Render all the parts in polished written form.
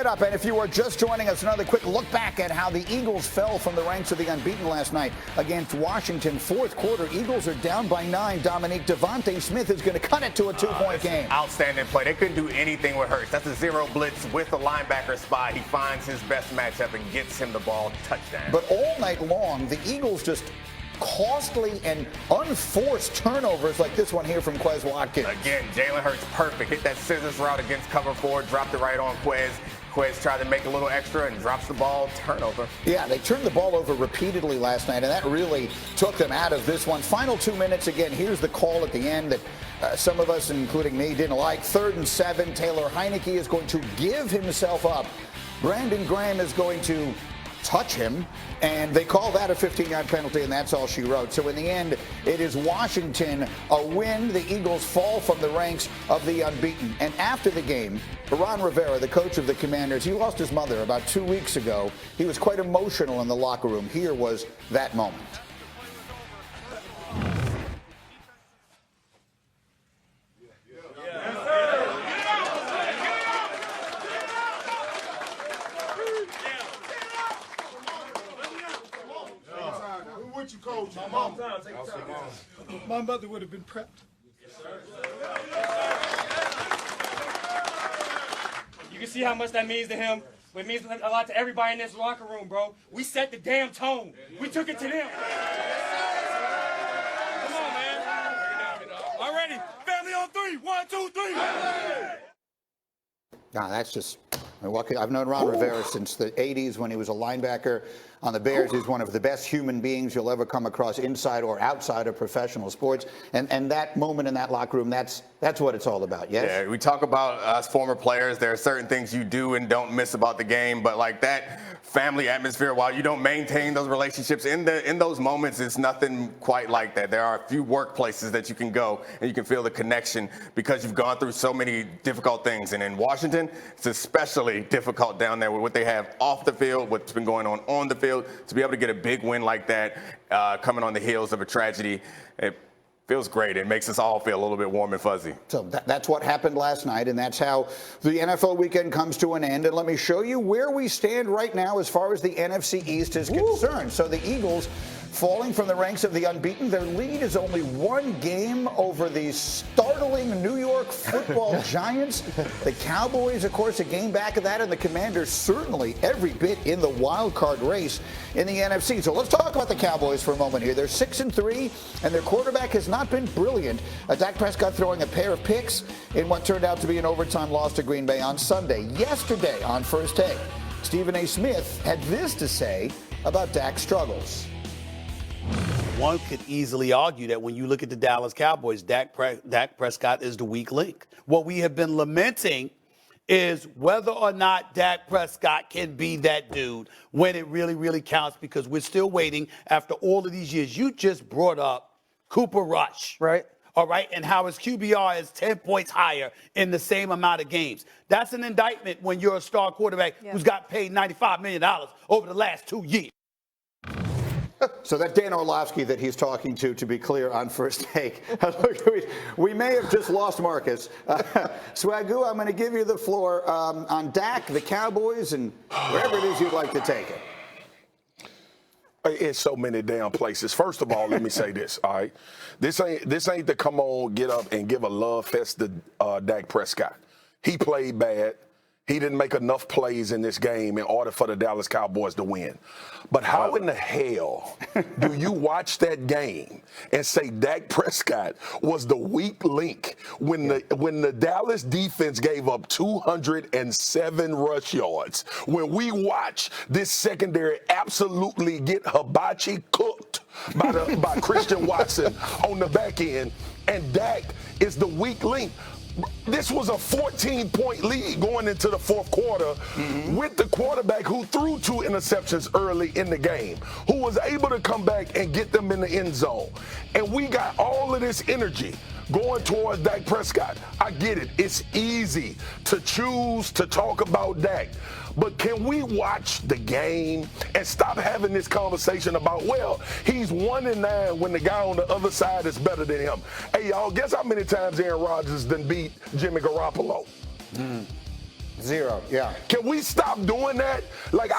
up? And if you are just joining us, another quick look back at how the Eagles fell from the ranks of the unbeaten last night against Washington. Fourth quarter, Eagles are down by 9. Dominique, Devontae Smith is going to cut it to a 2-point game. Outstanding play. They couldn't do anything with Hurts. That's a zero blitz with the linebacker spot. He finds his best matchup and gets him the ball. Touchdown. But all night long, the Eagles just costly and unforced turnovers like this one here from Quez Watkins. Again, Jalen Hurts perfect. Hit that scissors route against cover 4, dropped it right on Quez. Quez tried to make a little extra and drops the ball. Turnover. Yeah, they turned the ball over repeatedly last night, and that really took them out of this one. Final 2 minutes again. Here's the call at the end that some of us, including me, didn't like. 3rd and 7. Taylor Heineke is going to give himself up. Brandon Graham is going to touch him, and they call that a 15-yard penalty, and that's all she wrote. So in the end, it is Washington a win. The Eagles fall from the ranks of the unbeaten. And after the game, Ron Rivera, the coach of the Commanders, he lost his mother about 2 weeks ago. He was quite emotional in the locker room. Here was that moment. My mother would have been prepped. You can see how much that means to him. But it means a lot to everybody in this locker room, bro. We set the damn tone. We took it to them. Come on, man. All ready. Family on 3. 1, 2, 3. That's just, I've known Ron Rivera since the 80s when he was a linebacker on the Bears. He's one of the best human beings you'll ever come across inside or outside of professional sports. And that moment in that locker room, that's what it's all about, yes? Yeah, we talk about us former players. There are certain things you do and don't miss about the game, but like that family atmosphere, while you don't maintain those relationships in those moments, it's nothing quite like that. There are a few workplaces that you can go and you can feel the connection because you've gone through so many difficult things. And in Washington, it's especially difficult down there with what they have off the field, what's been going on the field. To be able to get a big win like that, coming on the heels of a tragedy, it feels great. It makes us all feel a little bit warm and fuzzy. So that's what happened last night, and that's how the NFL weekend comes to an end. And let me show you where we stand right now as far as the NFC East is concerned. So the Eagles falling from the ranks of the unbeaten. Their lead is only 1 game over the startling New York Football Giants. The Cowboys, of course, a game back of that, and the Commanders certainly every bit in the wild card race in the NFC. So let's talk about the Cowboys for a moment here. They're 6-3, and their quarterback has not been brilliant. Dak Prescott throwing a pair of picks in what turned out to be an overtime loss to Green Bay on Sunday. Yesterday on First Take, Stephen A. Smith had this to say about Dak's struggles. One could easily argue that when you look at the Dallas Cowboys, Dak Prescott is the weak link. What we have been lamenting is whether or not Dak Prescott can be that dude when it really, really counts, because we're still waiting after all of these years. You just brought up Cooper Rush. Right. All right, and how his QBR is 10 points higher in the same amount of games. That's an indictment when you're a star quarterback who's got paid $95 million over the last 2 years. So that Dan Orlovsky that he's talking to be clear, on First Take. We may have just lost Marcus. Swagoo, I'm going to give you the floor on Dak, the Cowboys, and wherever it is you'd like to take it. In so many damn places. First of all, let me say this, all right? This ain't to come on, get up, and give a love fest to Dak Prescott. He played bad. He didn't make enough plays in this game in order for the Dallas Cowboys to win. But how in the hell do you watch that game and say Dak Prescott was the weak link when the Dallas defense gave up 207 rush yards? When we watch this secondary absolutely get hibachi cooked by Christian Watson on the back end, and Dak is the weak link. This was a 14-point lead going into the fourth quarter with the quarterback who threw 2 interceptions early in the game, who was able to come back and get them in the end zone. And we got all of this energy going towards Dak Prescott. I get it. It's easy to choose to talk about Dak. But can we watch the game and stop having this conversation about, well, he's 1-9 when the guy on the other side is better than him? Hey, y'all, guess how many times Aaron Rodgers done beat Jimmy Garoppolo? Zero, yeah. Can we stop doing that? Like,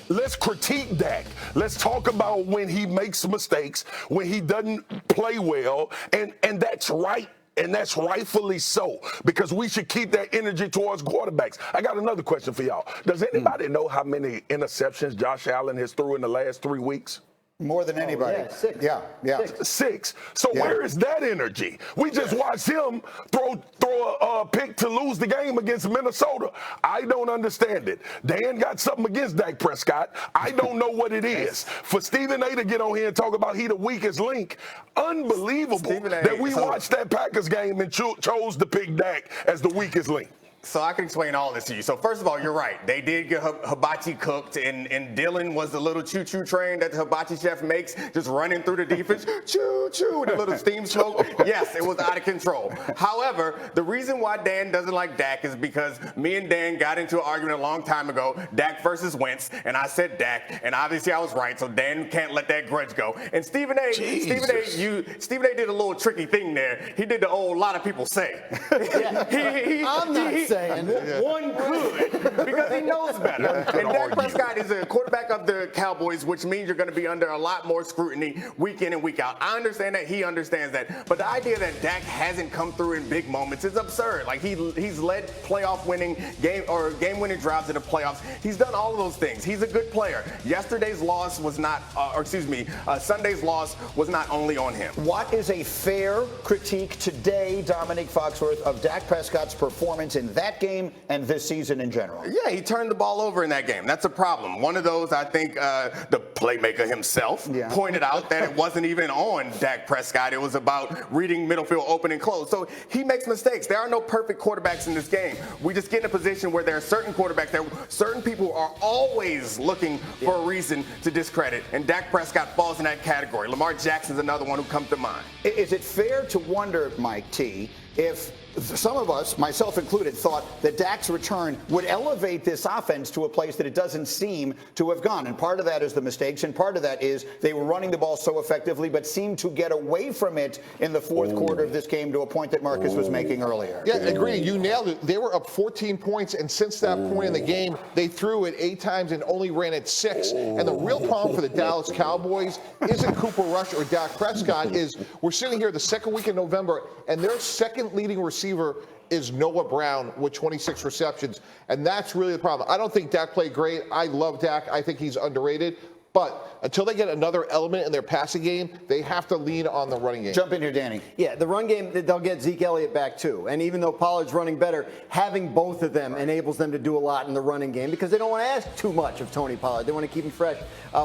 let's critique Dak. Let's talk about when he makes mistakes, when he doesn't play well, and that's right. And that's rightfully so, because we should keep that energy towards quarterbacks. I got another question for y'all. Does anybody know how many interceptions Josh Allen has threw in the last 3 weeks? More than anybody. Yeah, 6. Yeah. 6. So where is that energy? We just watched him throw a pick to lose the game against Minnesota. I don't understand it. Dan got something against Dak Prescott. I don't know what it is. For Stephen A to get on here and talk about he the weakest link, unbelievable that we watched that Packers game and chose to pick Dak as the weakest link. So I can explain all this to you. So first of all, you're right. They did get hibachi cooked, and Dylan was the little choo-choo train that the hibachi chef makes, just running through the defense, choo-choo, with a little steam smoke. Yes, it was out of control. However, the reason why Dan doesn't like Dak is because me and Dan got into an argument a long time ago, Dak versus Wentz, and I said Dak, and obviously I was right, so Dan can't let that grudge go. And Stephen A did a little tricky thing there. He did the old lot of people say. I'm not saying. One could, because he knows better. And Dak Prescott is a quarterback of the Cowboys, which means you're going to be under a lot more scrutiny week in and week out. I understand that. He understands that. But the idea that Dak hasn't come through in big moments is absurd. Like, he's led playoff-winning game-winning drives in the playoffs. He's done all of those things. He's a good player. Sunday's loss was not only on him. What is a fair critique today, Dominique Foxworth, of Dak Prescott's performance in that game and this season in general? Yeah, he turned the ball over in that game. That's a problem. One of those, I think, the playmaker himself pointed out that it wasn't even on Dak Prescott. It was about reading middle field open and close. So he makes mistakes. There are no perfect quarterbacks in this game. We just get in a position where there are certain quarterbacks that certain people are always looking for a reason to discredit, and Dak Prescott falls in that category. Lamar Jackson's another one who comes to mind. Is it fair to wonder, Mike T., if some of us, myself included, thought that Dak's return would elevate this offense to a place that it doesn't seem to have gone? And part of that is the mistakes, and part of that is they were running the ball so effectively but seemed to get away from it in the fourth quarter of this game, to a point that Marcus was making earlier. Yeah, agree. You nailed it. They were up 14 points, and since that point in the game, they threw it 8 times and only ran it 6. And the real problem for the Dallas Cowboys isn't Cooper Rush or Dak Prescott. Is we're sitting here the second week in November, and their second leading receiver is Noah Brown with 26 receptions. And that's really the problem. I don't think Dak played great. I love Dak. I think he's underrated. But until they get another element in their passing game, they have to lean on the running game. Jump in here, Danny. Yeah, the run game, they'll get Zeke Elliott back too. And even though Pollard's running better, having both of them enables them to do a lot in the running game, because they don't want to ask too much of Tony Pollard. They want to keep him fresh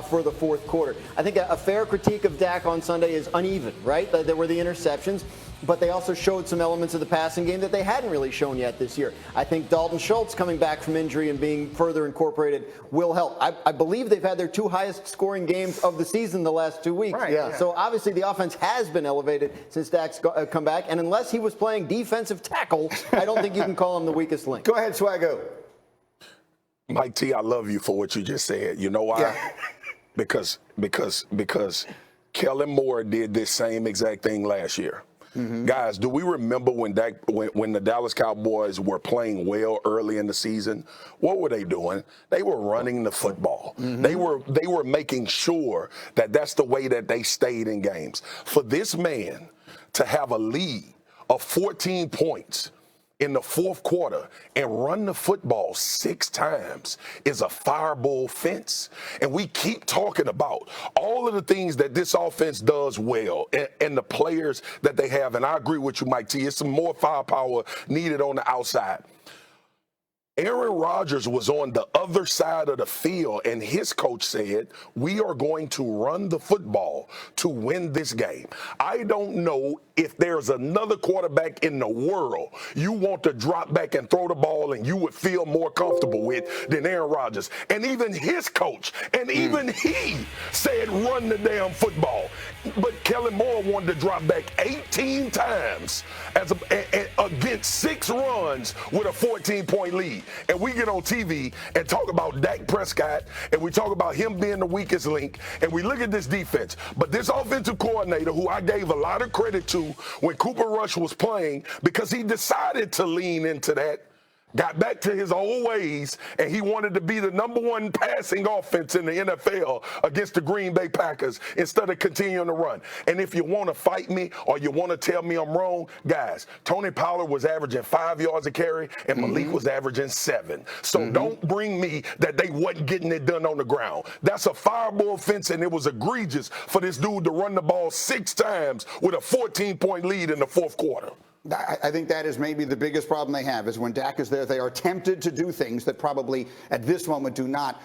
for the fourth quarter. I think a fair critique of Dak on Sunday is uneven, right? There were the interceptions, but they also showed some elements of the passing game that they hadn't really shown yet this year. I think Dalton Schultz coming back from injury and being further incorporated will help. I believe they've had their 2 highest scoring games of the season the last 2 weeks. Right, yeah. So obviously the offense has been elevated since Dak's come back. And unless he was playing defensive tackle, I don't think you can call him the weakest link. Go ahead, Swaggo. Mike T, I love you for what you just said. You know why? Yeah. Because Kellen Moore did this same exact thing last year. Guys, do we remember when the Dallas Cowboys were playing well early in the season? What were they doing? They were running the football. They were making sure that that's the way that they stayed in games. For this man to have a lead of 14 points in the fourth quarter and run the football 6 times is a fireable offense. And we keep talking about all of the things that this offense does well and the players that they have. And I agree with you, Mike T. It's some more firepower needed on the outside. Aaron Rodgers was on the other side of the field, and his coach said, we are going to run the football to win this game. I don't know if there's another quarterback in the world you want to drop back and throw the ball and you would feel more comfortable with than Aaron Rodgers. And even his coach, and even he said run the damn football. But Kellen Moore wanted to drop back 18 times against 6 runs with a 14-point lead. And we get on TV and talk about Dak Prescott, and we talk about him being the weakest link, and we look at this defense. But this offensive coordinator, who I gave a lot of credit to when Cooper Rush was playing, because he decided to lean into that, got back to his old ways, and he wanted to be the #1 passing offense in the NFL against the Green Bay Packers instead of continuing to run. And if you want to fight me or you want to tell me I'm wrong, guys, Tony Pollard was averaging 5 yards a carry, and Malik was averaging 7. So don't bring me that they wasn't getting it done on the ground. That's a fireable offense, and it was egregious for this dude to run the ball 6 times with a 14-point lead in the fourth quarter. I think that is maybe the biggest problem they have is when Dak is there, they are tempted to do things that probably at this moment do not